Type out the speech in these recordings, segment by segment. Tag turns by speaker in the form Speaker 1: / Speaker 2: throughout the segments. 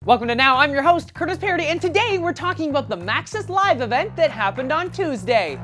Speaker 1: Welcome to Now, I'm your host, Curtis Parody, and today we're talking about the Maxis live event that happened on Tuesday.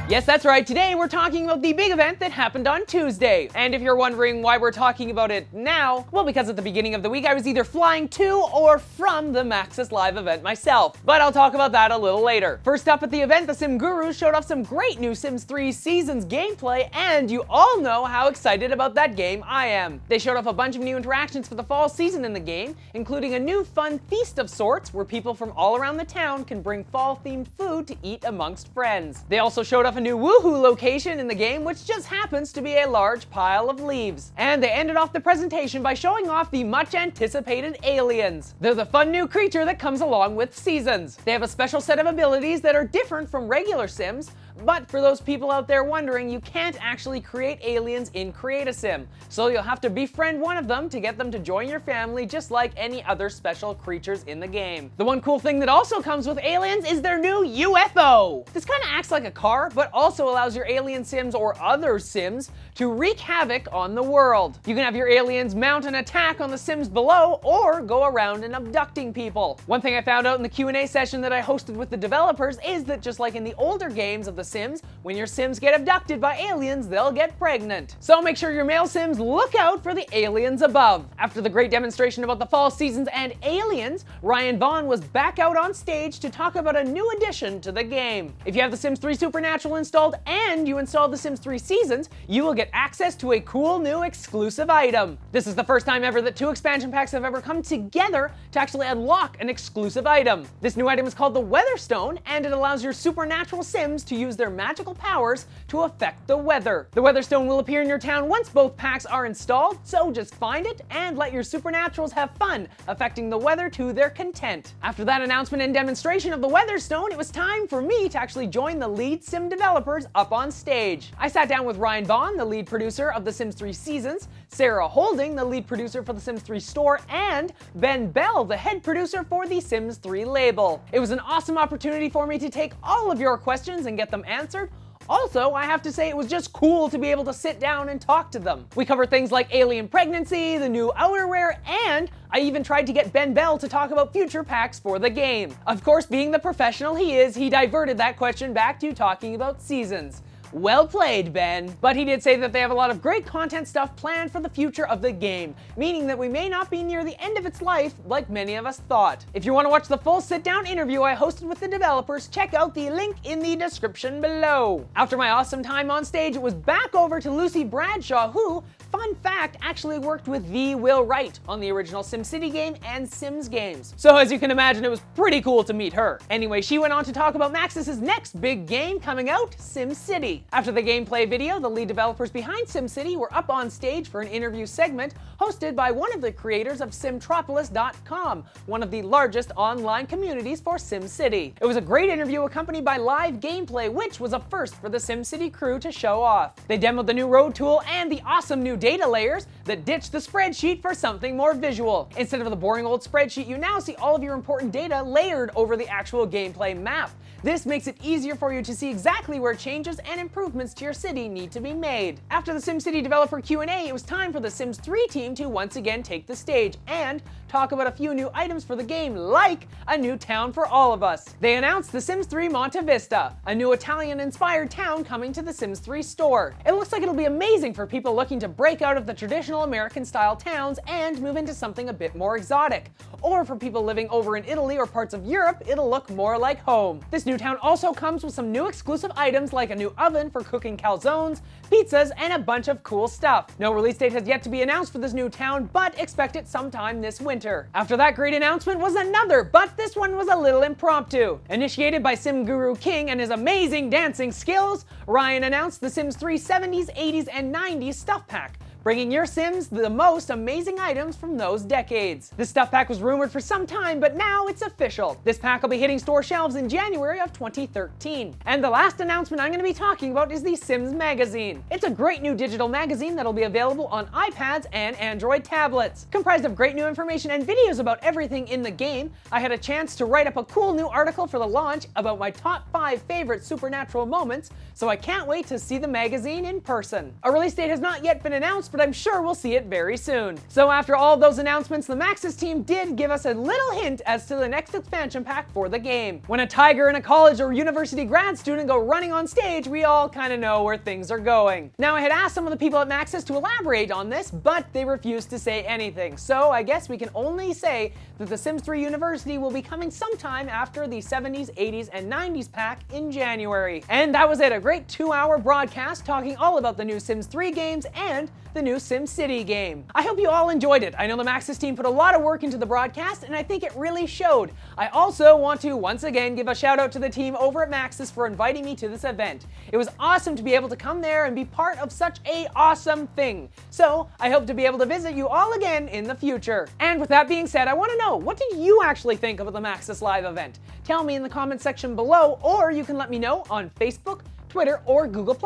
Speaker 1: Yes, that's right. Today we're talking about the big event that happened on Tuesday. And if you're wondering why we're talking about it now, well, because at the beginning of the week I was either flying to or from the Maxis live event myself. But I'll talk about that a little later. First up at the event, the Sim Gurus showed off some great new Sims 3 Seasons gameplay, and you all know how excited about that game I am. They showed off a bunch of new interactions for the fall season in the game, including a new fun feast of sorts where people from all around the town can bring fall-themed food to eat amongst friends. They also showed off a new woohoo location in the game, which just happens to be a large pile of leaves. And they ended off the presentation by showing off the much anticipated aliens. They're the fun new creature that comes along with Seasons. They have a special set of abilities that are different from regular Sims, but for those people out there wondering, you can't actually create aliens in Create-A-Sim, so you'll have to befriend one of them to get them to join your family, just like any other special creatures in the game. The one cool thing that also comes with aliens is their new UFO. This kind of acts like a car, but also allows your alien Sims or other Sims to wreak havoc on the world. You can have your aliens mount an attack on the Sims below, or go around and abducting people. One thing I found out in the Q&A session that I hosted with the developers is that just like in the older games of the Sims, when your Sims get abducted by aliens, they'll get pregnant. So make sure your male Sims look out for the aliens above. After the great demonstration about the fall seasons and aliens, Ryan Vaughn was back out on stage to talk about a new addition to the game. If you have The Sims 3 Supernatural installed and you install The Sims 3 Seasons, you will get access to a cool new exclusive item. This is the first time ever that two expansion packs have ever come together to actually unlock an exclusive item. This new item is called the Weatherstone, and it allows your supernatural Sims to use their magical powers to affect the weather. The Weatherstone will appear in your town once both packs are installed, so just find it and let your supernaturals have fun affecting the weather to their content. After that announcement and demonstration of the Weatherstone, it was time for me to actually join the lead Sim developers up on stage. I sat down with Ryan Vaughn, the lead producer of The Sims 3 Seasons, Sarah Holding, the lead producer for The Sims 3 Store, and Ben Bell, the head producer for the Sims 3 label. It was an awesome opportunity for me to take all of your questions and get them answered. Also, I have to say it was just cool to be able to sit down and talk to them. We covered things like alien pregnancy, the new outerwear, and I even tried to get Ben Bell to talk about future packs for the game. Of course, being the professional he is, he diverted that question back to talking about seasons. Well played, Ben. But he did say that they have a lot of great content stuff planned for the future of the game, meaning that we may not be near the end of its life like many of us thought. If you want to watch the full sit-down interview I hosted with the developers, check out the link in the description below. After my awesome time on stage, it was back over to Lucy Bradshaw, who, fun fact, actually worked with the Will Wright on the original SimCity game and Sims games. So as you can imagine, it was pretty cool to meet her. Anyway, she went on to talk about Maxis' next big game coming out, SimCity. After the gameplay video, the lead developers behind SimCity were up on stage for an interview segment hosted by one of the creators of Simtropolis.com, one of the largest online communities for SimCity. It was a great interview accompanied by live gameplay, which was a first for the SimCity crew to show off. They demoed the new road tool and the awesome new data layers that ditched the spreadsheet for something more visual. Instead of the boring old spreadsheet, you now see all of your important data layered over the actual gameplay map. This makes it easier for you to see exactly where changes and improvements to your city need to be made. After the SimCity developer Q&A, it was time for the Sims 3 team to once again take the stage and talk about a few new items for the game, like a new town for all of us. They announced The Sims 3 Monte Vista, a new Italian-inspired town coming to the Sims 3 store. It looks like it'll be amazing for people looking to break out of the traditional American-style towns and move into something a bit more exotic. Or for people living over in Italy or parts of Europe, it'll look more like home. This new town also comes with some new exclusive items like a new oven for cooking calzones, pizzas, and a bunch of cool stuff. No release date has yet to be announced for this new town, but expect it sometime this winter. After that great announcement was another, but this one was a little impromptu. Initiated by Sim Guru King and his amazing dancing skills, Ryan announced the Sims 3 70s, 80s, and 90s stuff pack, bringing your Sims the most amazing items from those decades. This stuff pack was rumored for some time, but now it's official. This pack will be hitting store shelves in January of 2013. And the last announcement I'm going to be talking about is the Sims magazine. It's a great new digital magazine that'll be available on iPads and Android tablets. Comprised of great new information and videos about everything in the game, I had a chance to write up a cool new article for the launch about my top 5 favorite supernatural moments, so I can't wait to see the magazine in person. A release date has not yet been announced, but I'm sure we'll see it very soon. So after all those announcements, the Maxis team did give us a little hint as to the next expansion pack for the game. When a tiger and a college or university grad student go running on stage, we all kind of know where things are going. Now, I had asked some of the people at Maxis to elaborate on this, but they refused to say anything. So I guess we can only say that the Sims 3 University will be coming sometime after the 70s, 80s, and 90s pack in January. And that was it, a great 2-hour broadcast talking all about the new Sims 3 games and the new SimCity game. I hope you all enjoyed it. I know the Maxis team put a lot of work into the broadcast, and I think it really showed. I also want to once again give a shout out to the team over at Maxis for inviting me to this event. It was awesome to be able to come there and be part of such a awesome thing. So I hope to be able to visit you all again in the future. And with that being said, I want to know, what did you actually think about the Maxis live event? Tell me in the comments section below, or you can let me know on Facebook, Twitter, or Google+.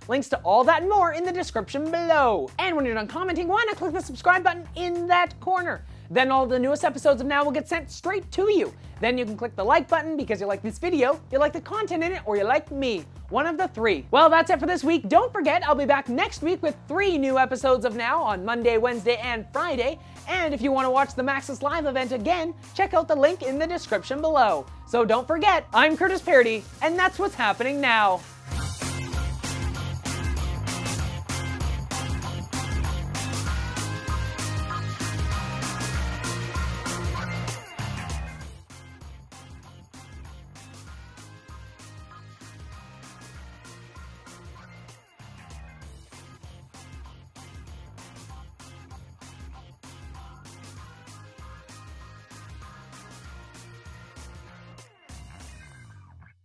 Speaker 1: Links to all that and more in the description below. And when you're done commenting, why not click the subscribe button in that corner? Then all the newest episodes of Now will get sent straight to you. Then you can click the like button because you like this video, you like the content in it, or you like me. One of the 3. Well, that's it for this week. Don't forget, I'll be back next week with 3 new episodes of Now on Monday, Wednesday, and Friday. And if you want to watch the Maxis live event again, check out the link in the description below. So don't forget, I'm Curtis Parody, and that's what's happening now.